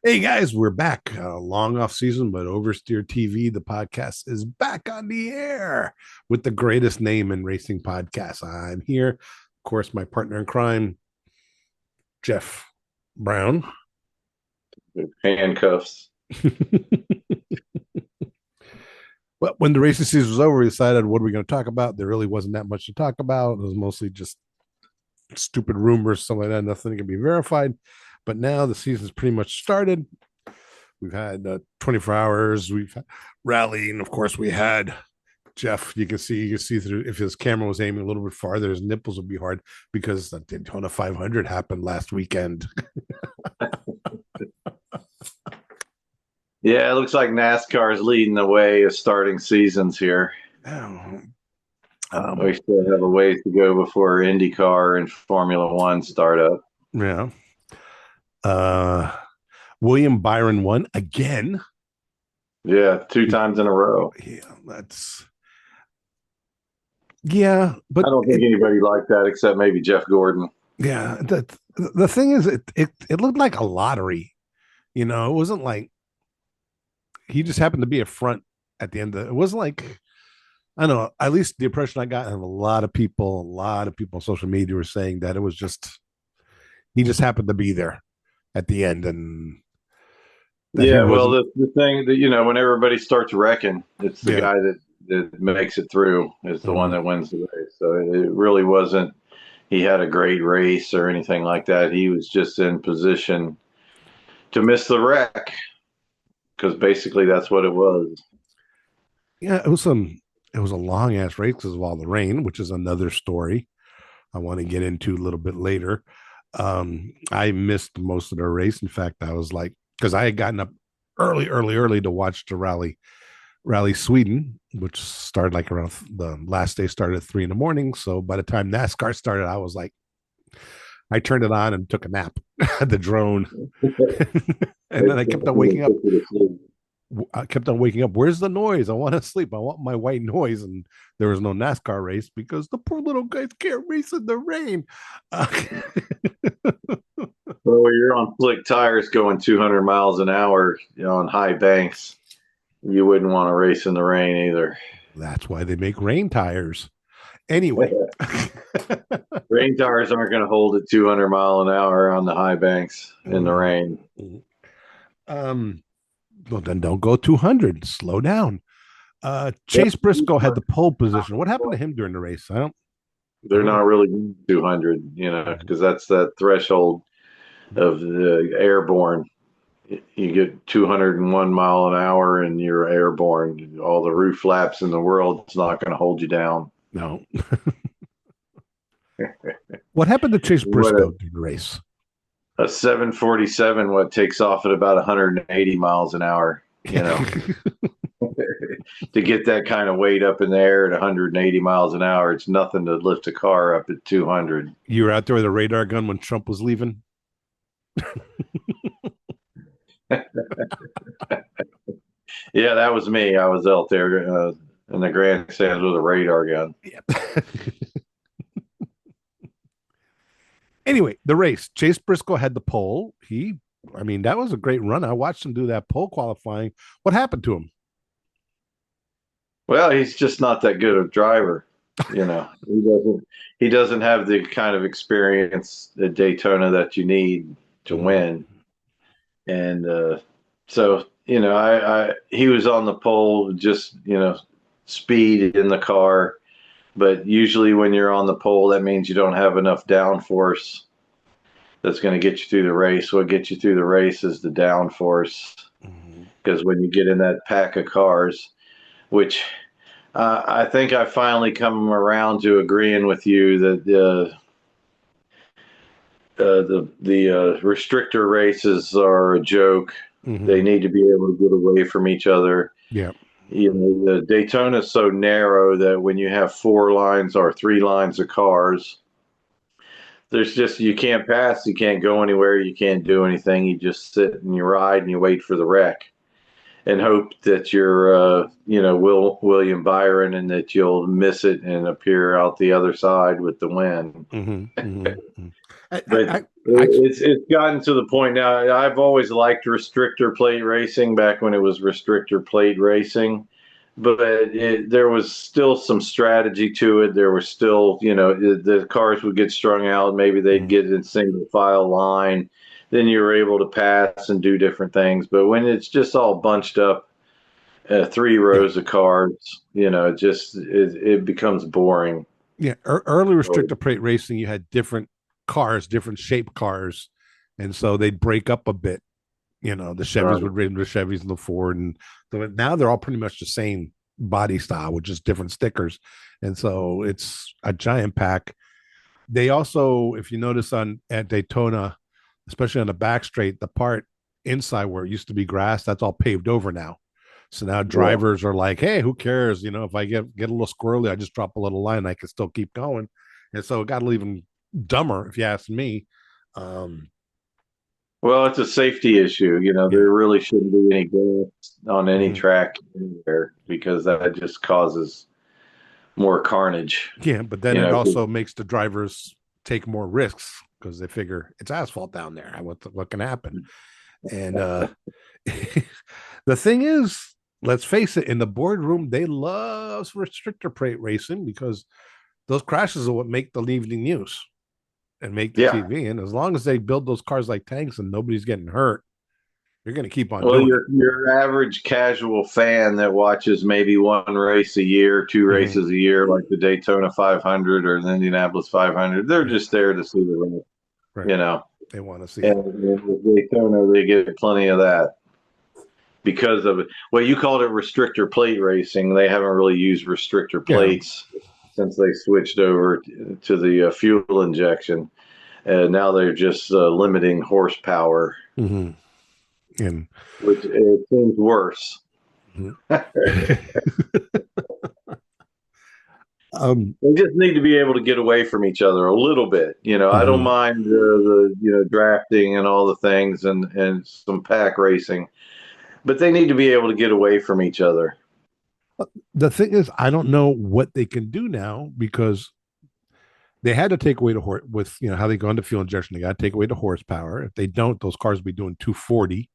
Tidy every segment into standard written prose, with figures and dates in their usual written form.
Hey guys, we're back. Long off season, but Oversteer TV, the podcast, is back on the air with the greatest name in racing podcasts. I'm here, of course, my partner in crime, Jeff Brown. Handcuffs. But when the racing season was over, we decided what are we going to talk about. There really wasn't that much to talk about. It was mostly just stupid rumors, something like that. Nothing can be verified. But now the season's pretty much started. We've had 24 hours. We've had rally, and of course, we had Jeff. You can see through if his camera was aiming a little bit farther, his nipples would be hard because the Daytona 500 happened last weekend. Yeah, it looks like NASCAR is leading the way of starting seasons here. um, We still have a ways to go before Indycar and Formula One start up. yeah. Uh, William Byron won again. Yeah, two times in a row. Yeah, that's yeah, but I don't think anybody liked that except maybe Jeff Gordon. yeah, the thing is, it looked like a lottery. It wasn't like he just happened to be a front at the end. It wasn't like I don't know. At least the impression I got, and a lot of people on social media were saying that it was just he just happened to be there at the end, and that he Yeah, well, wasn't. the thing that, when everybody starts wrecking, it's the Yeah. guy that makes it through is the one Mhm. that wins the race. So it really wasn't, he had a great race or anything like that. He was just in position to miss the wreck because basically that's what it was. Yeah, it was a long ass race because of all the rain, which is another story I want to get into a little bit later. I missed most of the race. In fact, I was like, because I had gotten up early to watch the rally Sweden, which started like around the last day started at 3 in the morning. So by the time NASCAR started, I was like, I turned it on and took a nap at the drone. And then I kept on waking up. Where's the noise? I want to sleep. I want my white noise. And there was no NASCAR race because the poor little guys can't race in the rain. Uh, Well, you're on slick tires going 200 miles an hour, on high banks. You wouldn't want to race in the rain either. that's why they make rain tires. Anyway. Rain tires aren't going to hold at 200 mile an hour on the high banks in the rain. um, well, then don't go 200. Slow down. Yep. Chase Briscoe had the pole position. What happened to him during the race? I They're don't not know. really 200, because that's that threshold of the airborne. You get 201 mile an hour and you're airborne. All the roof flaps in the world, it's not going to hold you down. No. What happened to Chase What Briscoe during the race? a 747, what takes off at about 180 miles an hour, to get that kind of weight up in the air at 180 miles an hour, it's nothing to lift a car up at 200. You were out there with a radar gun when Trump was leaving. Yeah, that was me. I was out there in the grandstands with a radar gun. Yeah. Anyway, the race. Chase Briscoe had the pole. That was a great run. I watched him do that pole qualifying. What happened to him? Well, he's just not that good a driver. He doesn't have the kind of experience at Daytona that you need to Mm-hmm. win. And so, he was on the pole, just, speed in the car. But usually when you're on the pole, that means you don't have enough downforce that's going to get you through the race. What gets you through the race is the downforce. Mm-hmm. Because when you get in that pack of cars, which I think I finally come around to agreeing with you that the restrictor races are a joke. They Mm-hmm. need to be able to get away from each other. Yeah. The Daytona is so narrow that when you have four lines or three lines of cars, there's just you can't pass, you can't go anywhere, you can't do anything. You just sit and you ride and you wait for the wreck and hope that you're William Byron and that you'll miss it and appear out the other side with the win. Mm-hmm. Mm-hmm. But I it's gotten to the point now. I've always liked restrictor plate racing back when it was restrictor plate racing, but there was still some strategy to it. There was still, the cars would get strung out. Maybe they'd Mhm. get in single file line. Then you were able to pass and do different things. But when it's just all bunched up, three Yeah, rows of cars, it becomes boring. yeah. Early restrictor plate racing, you had different cars, different shape cars, and so they'd break up a bit. The Chevys Right. would race the Chevys and the Ford, and so now they're all pretty much the same body style with just different stickers, and so it's a giant pack. They also, if you notice on at Daytona, especially on the back straight, the part inside where it used to be grass, that's all paved over now. So now Yeah. drivers are like, hey, who cares? If I get a little squirrely, I just drop a little line, I can still keep going. And so it got a little even dumber, if you ask me. Um, Well, it's a safety issue. yeah. There really shouldn't be any gas on any Mhm. track anywhere because that just causes more carnage. Yeah, but then You it know, also makes the drivers take more risks because they figure it's asphalt down there. What can happen? And the thing is, let's face it, in the boardroom, they love restrictor plate racing because those crashes are what make the evening news and make the yeah. TV. And as long as they build those cars like tanks and nobody's getting hurt, you're going to keep on Well, doing it. your average casual fan that watches maybe one race a year, two Mm-hmm. races a year, like the Daytona 500 or the Indianapolis 500, they're Yeah, just there to see the race. right. You know, They want to see it. and with Daytona, they get plenty of that because of it. Well, you called it restrictor plate racing. They haven't really used restrictor Yeah. plates since they switched over to the fuel injection. Now they're just limiting horsepower, Mm-hmm. And which it seems worse. mhm. They just need to be able to get away from each other a little bit. I don't Mhm. mind the drafting and all the things and some pack racing, but they need to be able to get away from each other. The thing is, I don't know what they can do now because they had to take away the horse with how they go into fuel injection. They got to take away the horsepower. If they don't, those cars will be doing 240,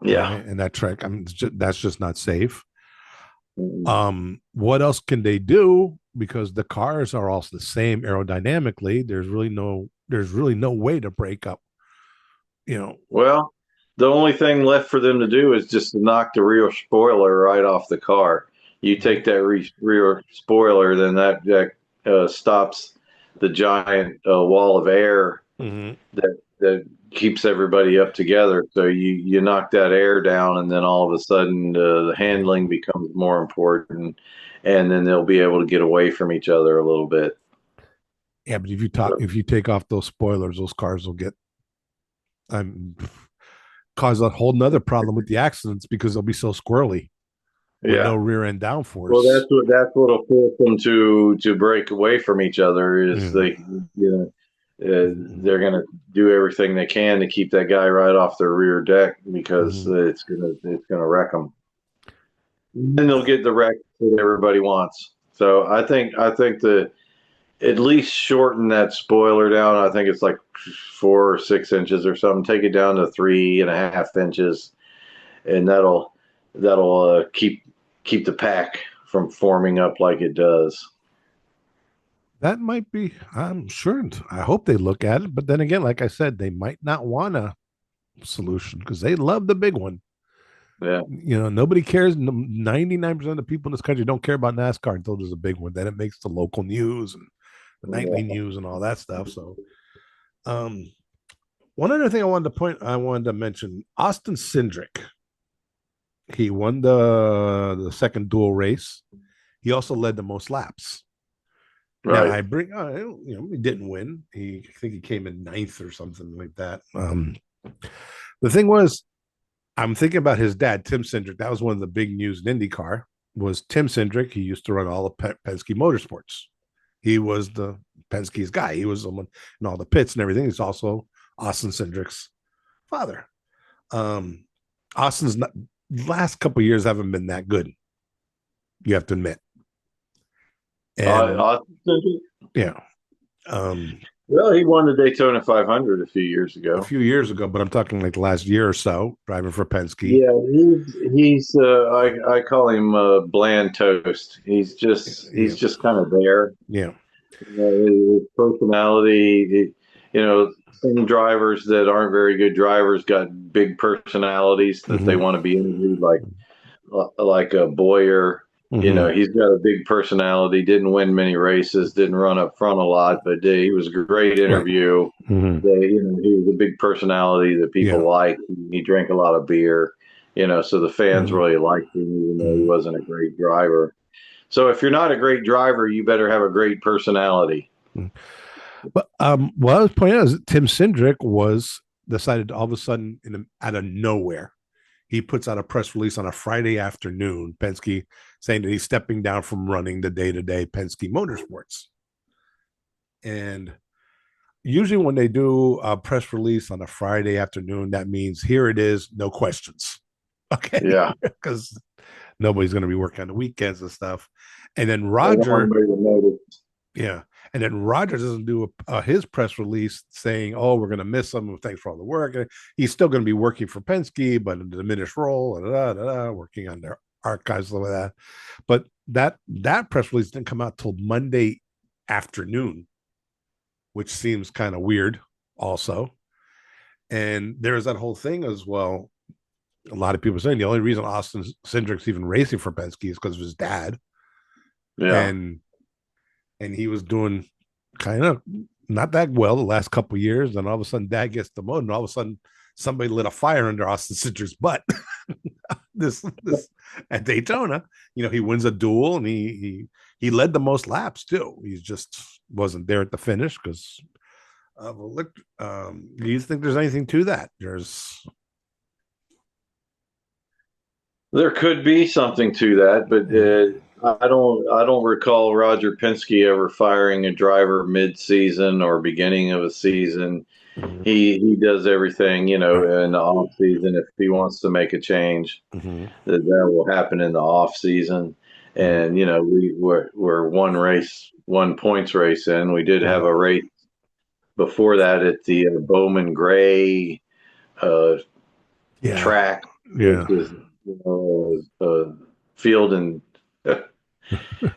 Yeah. and that track. I mean, that's just not safe. Mm-hmm. What else can they do? Because the cars are all the same aerodynamically. There's really no way to break up. You know. Well, the only thing left for them to do is just to knock the rear spoiler right off the car. You Mhm. take that rear spoiler, then that stops the giant wall of air Mhm. that keeps everybody up together. So you knock that air down, and then all of a sudden the Mhm. handling becomes more important, and then they'll be able to get away from each other a little bit. Yeah, but if you take off those spoilers, those cars will get um, cause a whole nother problem with the accidents because they'll be so squirrely with no Yeah. rear end Well, downforce. that's what'll force them to break away from each other. Is Mm. they're going to do everything they can to keep that guy right off their rear deck because Mhm. it's gonna wreck them. Then they'll get the wreck that everybody wants. So I think the at least shorten that spoiler down. I think it's like 4 or 6 inches or something. Take it down to 3.5 inches, and that'll keep the pack from forming up like it does. That might be, I'm sure. I hope they look at it. But then again, like I said, they might not want a solution because they love the big one. Yeah. Nobody cares. 99% of the people in this country don't care about NASCAR until there's a big one. Then it makes the local news and the nightly Yeah. news and all that stuff. So, um, one other thing I wanted to mention Austin Cindric. He won the second dual race. He also led the most laps. Now Right. I bring, he didn't win. I think he came in ninth or something like that. The thing was, I'm thinking about his dad, Tim Cindric. That was one of the big news in IndyCar. Was Tim Cindric? He used to run all of Penske Motorsports. He was the Penske's guy. He was someone in all the pits and everything. He's also Austin Cindric's father. Um, Austin's not, last couple of years haven't been that good. You have to admit. And Austin, yeah, um, Well, he won the Daytona 500 a few years A ago. few years ago, but I'm talking like the last year or so, driving for Penske. Yeah, he's I call him bland toast. Yeah, He's just kind of there. yeah, His personality, some drivers that aren't very good drivers got big personalities that they hmm want to be interviewed, like a Boyer. hmm He's got a big personality. Didn't win many races. Didn't run up front a lot, but he was a great right, interview. hmm He was a big personality that yeah, people like. He drank a lot of beer. So the fans hmm really liked him, even though he hmm wasn't a great driver. So if you're not a great driver, you better have a great personality. But what I was pointing out is that Tim Cindric was decided all of a sudden out of nowhere. He puts out a press release on a Friday afternoon, Penske, saying that he's stepping down from running the day to day Penske Motorsports. And usually, when they do a press release on a Friday afternoon, that means here it is, no questions. Okay. Yeah, Because nobody's going to be working on the weekends and stuff. And then I want Roger, anybody to notice. yeah. And then Roger doesn't do his press release saying, "Oh, we're going to miss him. Thanks for all the work." He's still going to be working for Penske, but in a diminished role, working on their archives, some of that. But that press release didn't come out till Monday afternoon, which seems kind of weird, also. And there's that whole thing as well. A lot of people saying the only reason Austin Cindric's even racing for Penske is because of his dad, Yeah. and he was doing kind of not that well the last couple of years. Then all of a sudden, Dad gets demoted, and all of a sudden, somebody lit a fire under Austin Cindric's butt. This at Daytona, he wins a duel, and he led the most laps too. He just wasn't there at the finish because. Look, do you think there's anything to that? There's There could be something to that, but mm, I don't recall Roger Penske ever firing a driver mid-season or beginning of a season. mm, He does everything, right. in the off season. If he wants to make a change, Mm-hmm, that will happen in the off season. mm-hmm, And we're one points race in. We did have mm-hmm. a race before that at the Bowman Gray uh, Yeah, track, which yeah, is a field and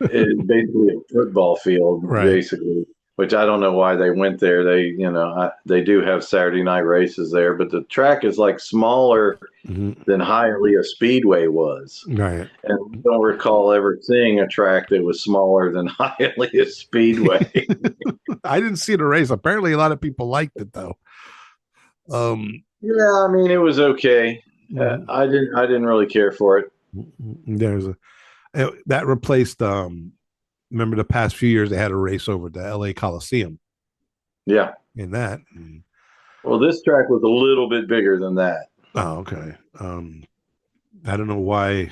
it's basically a football field, right. basically. Which I don't know why they went there. They do have Saturday night races there, but the track is like smaller Mm-hmm, than Hialeah Speedway was. right. And I don't recall ever seeing a track that was smaller than Hialeah Speedway. I didn't see the race. Apparently, a lot of people liked it though. Um, Yeah, I mean it was okay. mm, I didn't really care for it. there's that replaced. Remember the past few years they had a race over at the L.A. Coliseum Yeah. in that. Well, this track was a little bit bigger than that. Oh, okay. I don't know why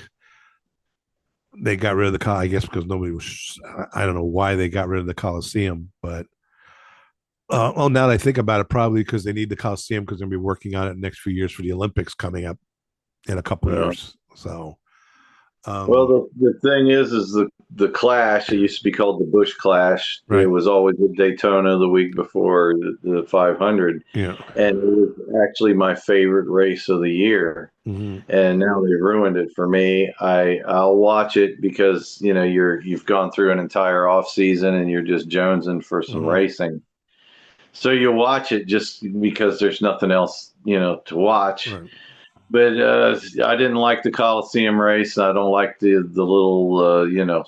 they got rid of the I guess because nobody was. I don't know why they got rid of the Coliseum, but well, now that I think about it, probably because they need the Coliseum because they're gonna be working on it the next few years for the Olympics coming up in a couple Yeah. years. So, Well, um, the thing is the Clash. It used to be called the Bush Clash. It right, was always at Daytona the week before the 500, yeah, and it was actually my favorite race of the year. mm-hmm, And now they ruined it for me. I'll watch it because you've gone through an entire off season and you're just jonesing for some mm-hmm, racing. So you watch it just because there's nothing else to watch. right, But I didn't like the Coliseum race. I don't like the little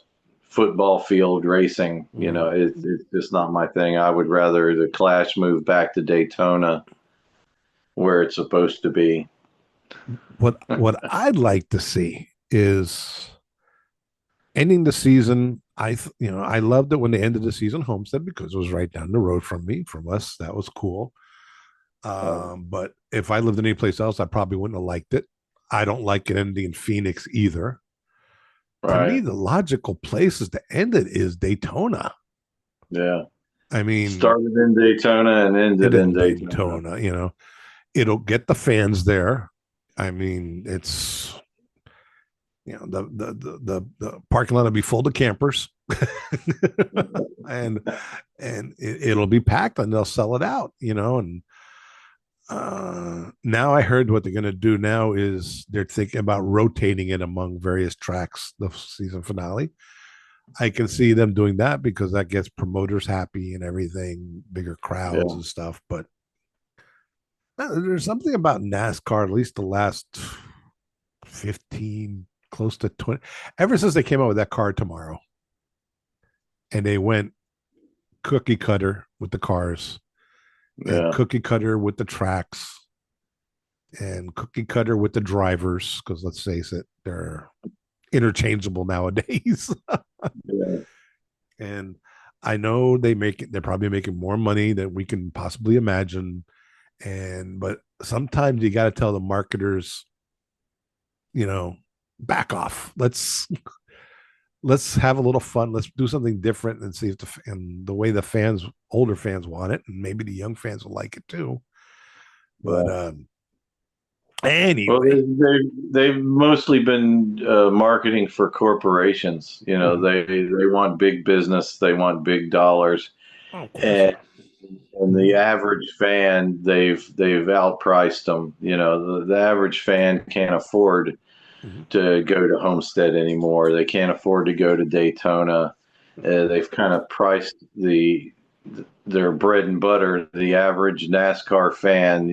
football field racing. mm-hmm. It's just not my thing. I would rather the Clash move back to Daytona where it's supposed to be. What I'd like to see is ending the season. I loved it when they ended the season Homestead because it was right down the road from us. That was cool. Uh, But if I lived in any place else, I probably wouldn't have liked it. I don't like it ending in Phoenix either. To me, right? the logical places to end it is Daytona. Yeah. I mean, Started in Daytona and it ended in in Daytona. Daytona, it'll get the fans there. I mean, the parking lot will be full of campers, and it'll be packed, and they'll sell it out, and now I heard what they're going to do now is they're thinking about rotating it among various tracks, the season finale. I can see them doing that because that gets promoters happy and everything, bigger crowds Yeah. and stuff. But there's something about NASCAR, at least the last 15, close to 20, ever since they came out with that car tomorrow, and they went cookie cutter with the cars and Yeah. cookie cutter with the tracks and cookie cutter with the drivers, because let's face it, they're interchangeable nowadays. Yeah. And I know they're probably making more money than we can possibly imagine. But sometimes you got to tell the marketers, you know, back off. Let's have a little fun. Let's do something different and see if and the way the fans, older fans want it, and maybe the young fans will like it too. But Yeah. Well, anyway. they've mostly been marketing for corporations. Mhm. They want big business, they want big dollars, Oh, of course. and the Mhm. average fan, they've outpriced them. The average fan can't afford Mhm. to go to Homestead anymore. They can't afford to go to Daytona. They've kind of priced their bread and butter. The average NASCAR fan,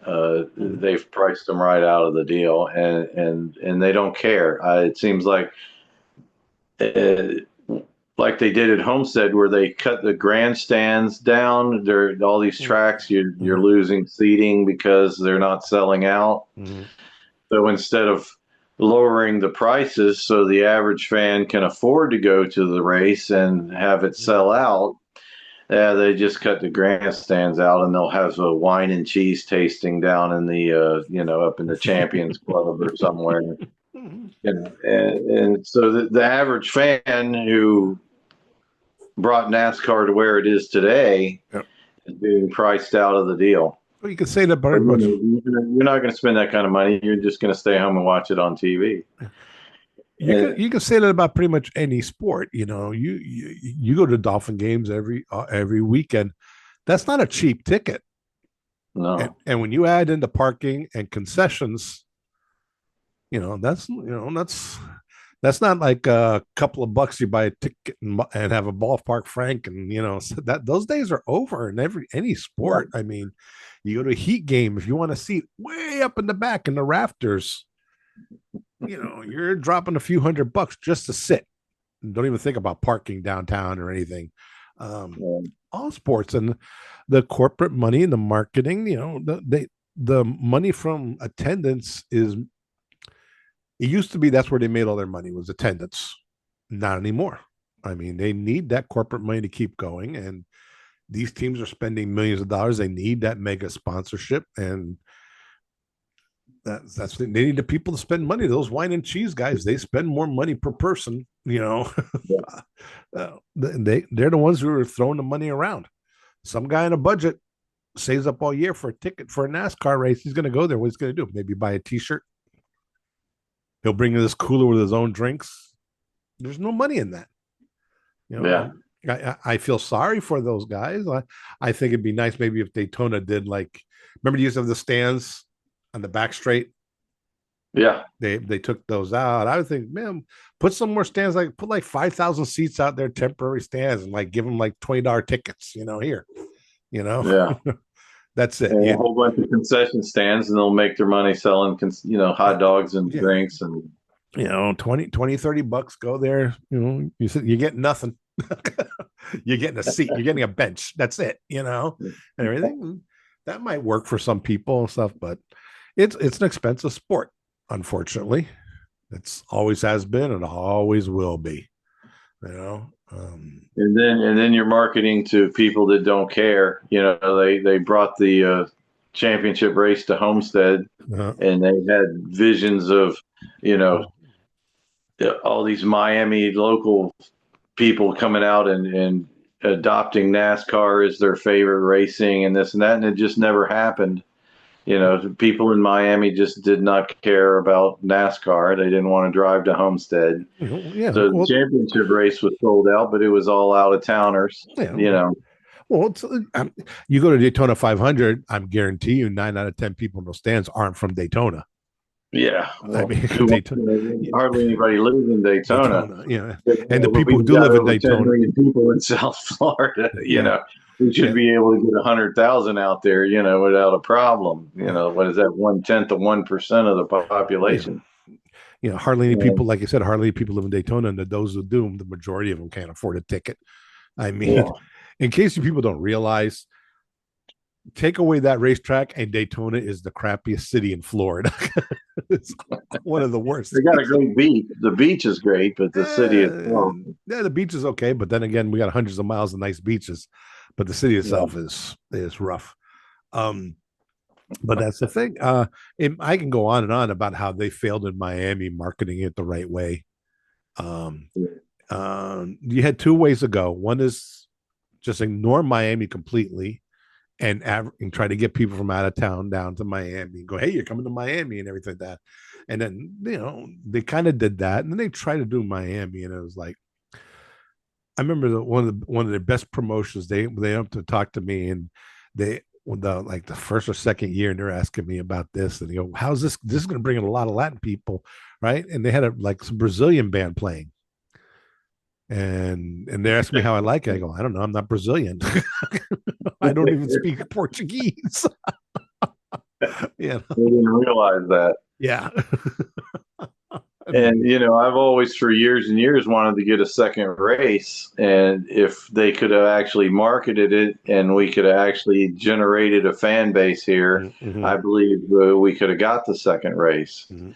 Mhm. they've priced them right out of the deal, and they don't care. It seems uh, like they did at Homestead, where they cut the grandstands down. There, all these tracks, you're Mhm. losing seating because they're not selling out. Mhm. So instead of lowering the prices so the average fan can afford to go to the race and have it Mhm. sell out, they just cut the grandstands out, and they'll have a wine and cheese tasting down in the up in the Champions Club or somewhere. And so the average fan who brought NASCAR to where it is today Yep. is being priced out of the deal. Well, you can say that But pretty much. you're not going to spend that kind of money. You're just going to stay home and watch it on TV. And You can say that about pretty much any sport. You go to Dolphin games every weekend. That's not a cheap ticket. no, And when you add in the parking and concessions, that's not like a couple of bucks you buy a ticket and have a ballpark frank, and so that those days are over in any sport. I mean, you go to a Heat game if you want to see way up in the back in the rafters. You're dropping a few $100 just to sit. Don't even think about parking downtown or anything. Um, no, all sports and the corporate money and the marketing, the money from attendance is, it used to be that's where they made all their money, was attendance. Not anymore. I mean, they need that corporate money to keep going, and these teams are spending millions of dollars. They need that mega sponsorship, and they need the people to spend money. Those wine and cheese guys, they spend more money per person. yeah, They're the ones who are throwing the money around. Some guy on a budget saves up all year for a ticket for a NASCAR race. He's going to go there. What's he going to do? Maybe buy a T-shirt. He'll bring in this cooler with his own drinks. There's no money in that. yeah, And I feel sorry for those guys. I think it'd be nice maybe if Daytona did, like, remember the use of the stands on the back straight. yeah, They took those out. I would think, man, put some more stands, like put like 5,000 seats out there, temporary stands, and like give them like $20 tickets. Here, you know, yeah. that's it. And a You, whole bunch of concession stands, and they'll make their money selling, hot dogs and yeah, drinks, and 20, 30 bucks, go there. You get nothing. You're getting a seat, you're getting a bench. That's it, and everything. That might work for some people and stuff, but it's an expensive sport, unfortunately. It's always has been and always will be. You know. and then you're marketing to people that don't care. They brought the championship race to Homestead, uh, and they had visions of you know all these Miami local people coming out and adopting NASCAR as their favorite racing and this and that, and it just never happened. You know, people in Miami just did not care about NASCAR. They didn't want to drive to Homestead. Yeah, So the well, championship race was sold out, but it was all out of towners. yeah, You know, well, you go to Daytona 500. I'm guarantee you 9 out of 10 people in those stands aren't from Daytona. yeah. I Well, mean, who, Daytona, hardly anybody lives in Daytona. Daytona, yeah, and the But people who we've do got live in over 10 Daytona, million people in South Florida. You yeah, know, we should yeah, be able to get 100,000 out there, you know, without a problem. You yeah, know, what is that? 1/10 of 1% of the yeah. population. Hardly any Um, people, like I said, hardly any people live in Daytona, and those who do, the majority of them can't afford a ticket. I mean, yeah. in case you people don't realize, take away that racetrack, and Daytona is the crappiest city in Florida. It's one of the worst They got a cities. great beach. The beach is great, but the city itself, Yeah, the beach is okay, but then again, we got hundreds of miles of nice beaches, but the city yeah. itself is rough. Um, but that's the thing. I can go on and on about how they failed in Miami marketing it the right way. Um, you had two ways to go. One is just ignore Miami completely and try to get people from out of town down to Miami and go, hey, you're coming to Miami and everything like that. And then, they kind of did that. And then they tried to do Miami. And it was like, I remember one of the best promotions, they have to talk to me and they, the first or second year, and they're asking me about this. And they go, how's this is going to bring in a lot of Latin people. Right. And they had some Brazilian band playing. And they asked me how I like it. I go, I don't know. I'm not Brazilian. I don't even speak Portuguese. Yeah. They didn't realize that. Yeah. I And mean, you know, I've always for years and years wanted to get a second race, and if they could have actually marketed it and we could have actually generated a fan base here, mm-hmm, I believe we could have got the second race. mm-hmm.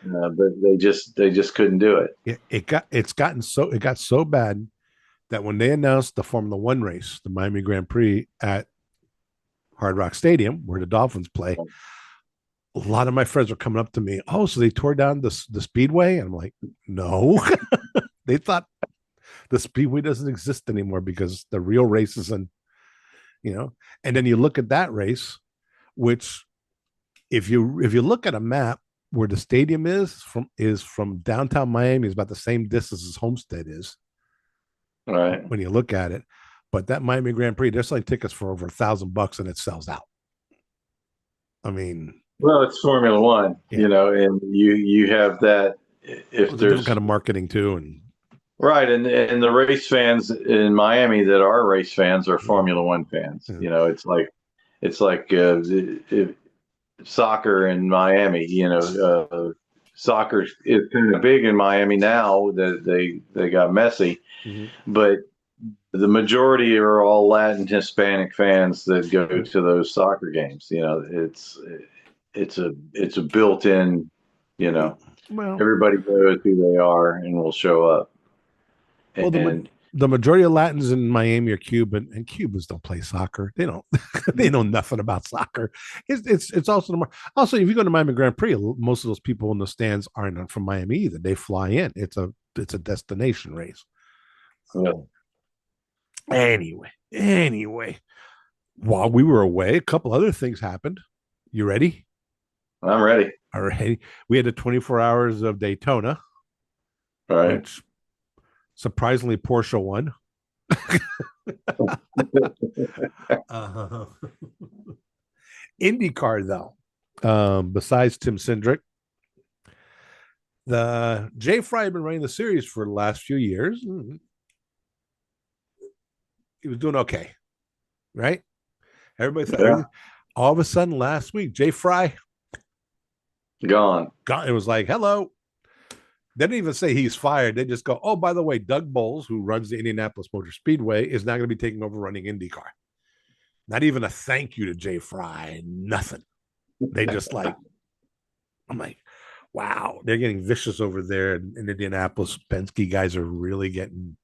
But they just couldn't do it. It got so bad that when they announced the Formula One race, the Miami Grand Prix at Hard Rock Stadium, where the Dolphins play, a lot of my friends were coming up to me. Oh, so they tore down the speedway? And I'm like, no. They thought the speedway doesn't exist anymore because the real races you know. And then you look at that race, which if you look at a map where the stadium is from downtown Miami is about the same distance as Homestead is Right. when you look at it. But that Miami Grand Prix, they're selling tickets for over $1,000 and it sells out. I mean, Well, it's Formula One, yeah, you know, and you have that well, if it's a different kind there's of marketing too, and right, and the race fans in Miami that are race fans are Formula One fans. yeah, You know, it's like soccer in Miami. You know, soccer is kind of big in Miami now that they got messy, mm-hmm. but the majority are all Latin Hispanic fans that go to those soccer games. You know, it's a built-in. You know, well, everybody knows who they are and will show up. well, And the majority of Latins in Miami are Cuban, and Cubans don't play soccer. They don't. They know nothing about soccer. It's also if you go to Miami Grand Prix, most of those people in the stands aren't from Miami either. They fly in. It's a destination race. yeah, Anyway, while we were away, a couple other things happened. You ready? I'm ready. All right. We had the 24 hours of Daytona, All right. which surprisingly Porsche won. uh, Indycar, though, besides Tim Cindric, the Jay Fry had been running the series for the last few years. He was doing okay, right? Everybody thought Yeah, everything. All of a sudden, last week, Jay Fry gone. got it was like, hello. They didn't even say he's fired. They just go, oh, by the way, Doug Bowles, who runs the Indianapolis Motor Speedway, is now going to be taking over running IndyCar. Not even a thank you to Jay Fry, nothing. They just I'm like, wow, they're getting vicious over there in Indianapolis. Penske guys are really getting,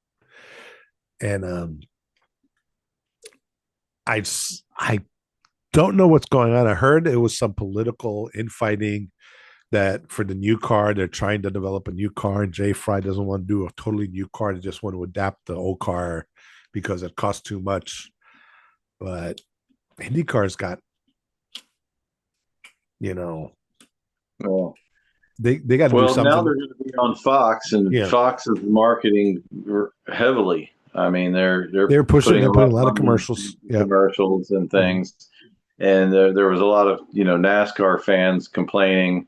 and I I don't know what's going on. I heard it was some political infighting that for the new car they're trying to develop a new car, and Jay Fry doesn't want to do a totally new car. They just want to adapt the old car because it costs too much. But IndyCar's got You know, Well, they got to do well, now something. they're going to be on Fox, and Yeah, Fox is marketing heavily. I mean, they're putting they're a lot putting a of lot of money commercials. into Yeah. commercials and Mhm. things. And there was a lot of NASCAR fans complaining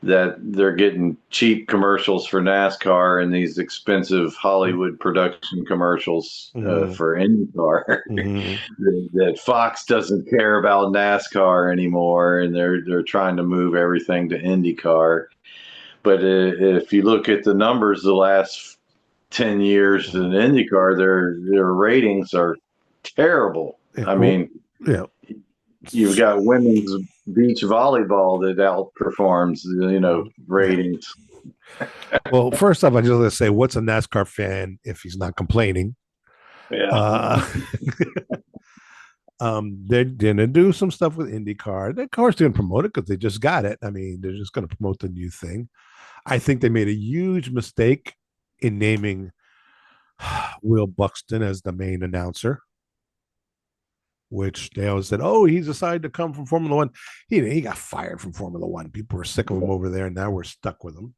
that they're getting cheap commercials for NASCAR and these expensive Hollywood production commercials Mhm. for IndyCar. Mhm. That Fox doesn't care about NASCAR anymore, and they're trying to move everything to IndyCar. But if you look at the numbers, the last 10 years in Mhm. IndyCar, their ratings are terrible. Yeah. I Well, mean, yeah. you've got women's beach volleyball that outperforms Yeah. ratings. Well, first off, I just want to say, what's a NASCAR fan if he's not complaining? Yeah. Uh, they're gonna do some stuff with IndyCar. The car's gonna promote it because they just got it. I mean, they're just gonna promote the new thing. I think they made a huge mistake in naming Will Buxton as the main announcer, which they always said, "Oh, he's decided to come from Formula One." He got fired from Formula One. People were sick of him over there, and now we're stuck with him.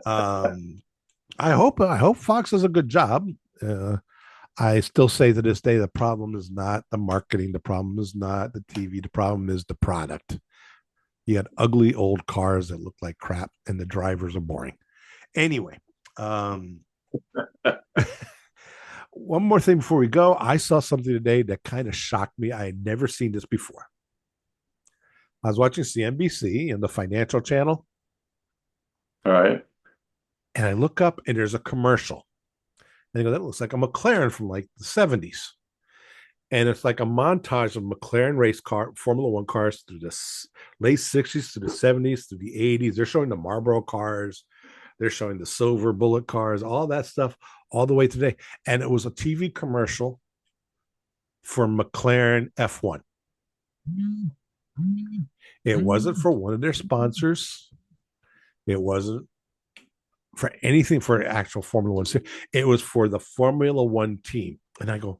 Um, I hope Fox does a good job. Uh, I still say to this day, the problem is not the marketing. The problem is not the TV. The problem is the product. You had ugly old cars that look like crap, and the drivers are boring. Anyway, um, one more thing before we go. I saw something today that kind of shocked me. I had never seen this before. I was watching CNBC and the financial channel, All right. and I look up and there's a commercial. And I go, that looks like a McLaren from like the 70s. And it's like a montage of McLaren race car, Formula One cars through the late 60s to the 70s to the 80s. They're showing the Marlboro cars, they're showing the silver bullet cars, all that stuff, all the way today. And it was a TV commercial for McLaren F1. It wasn't for one of their sponsors. It wasn't for anything for actual Formula One. It was for the Formula One team. And I go,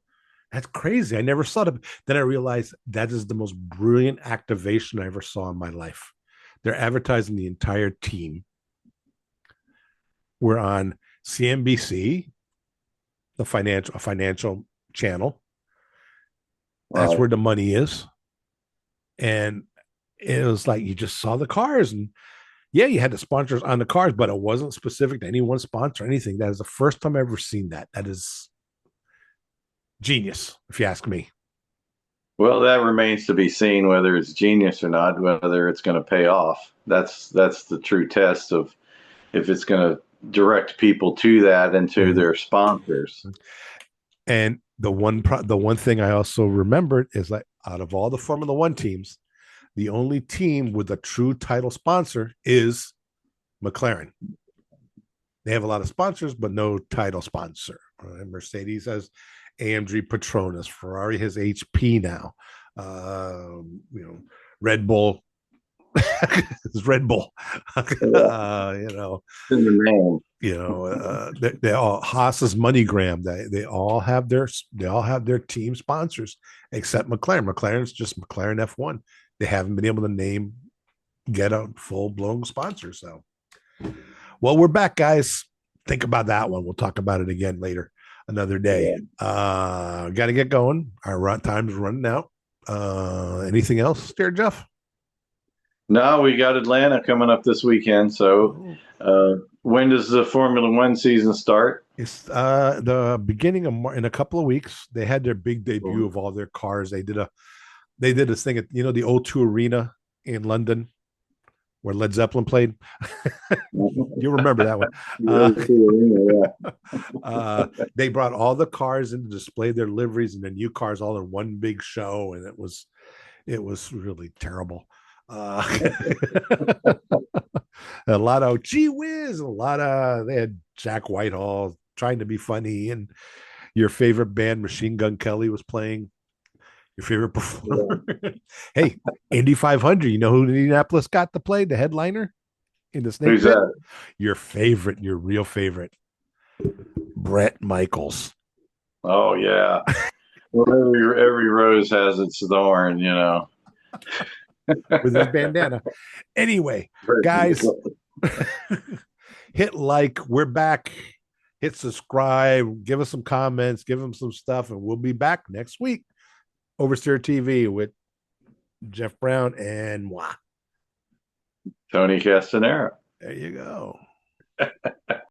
that's crazy. I never saw it. Then I realized that is the most brilliant activation I ever saw in my life. They're advertising the entire team. We're on CNBC, the financial channel. That's Right. where the money is. And it was like you just saw the cars, and yeah, you had the sponsors on the cars, but it wasn't specific to any one sponsor or anything. That is the first time I've ever seen that. That is genius, if you ask me. Well, that remains to be seen whether it's genius or not, whether it's going to pay off. That's the true test of if it's going to direct people to that and to Mm-hmm. their sponsors. And the one thing I also remembered is like out of all the Formula One teams, the only team with a true title sponsor is McLaren. They have a lot of sponsors, but no title sponsor. Mercedes has AMG Petronas. Ferrari has HP now. You know, Red Bull is Red Bull. Yeah, You know, in the name. they all Haas's MoneyGram. They all have their team sponsors except McLaren. McLaren's just McLaren F1. They haven't been able to get a full blown sponsor. So, well, we're back, guys. Think about that one. We'll talk about it again later, another day. Yeah. Got to get going. Our time's running out. Anything else, dear Jeff? No, we got Atlanta coming up this weekend. So, when does the Formula One season start? It's the beginning of in a couple of weeks. They had their big debut of all their cars. They did this thing at the O2 Arena in London where Led Zeppelin played. You remember that one? Uh, Yeah. they brought all the cars in to display their liveries and the new cars all in one big show, and it was really terrible. A lot of gee whiz, a lot of they had Jack Whitehall trying to be funny, and your favorite band, Machine Gun Kelly, was playing. Your favorite Yeah. performer. Hey, Indy 500. You know who Indianapolis got to play the headliner in the Snake Who's Pit? that? Your real favorite, Brett Michaels. Oh yeah. Well, every rose has its thorn. with his bandana. Anyway, Very guys, good. hit like. We're back. Hit subscribe. Give us some comments. Give them some stuff, and we'll be back next week. Oversteer TV with Jeff Brown and moi. Tony Castanera. There you go.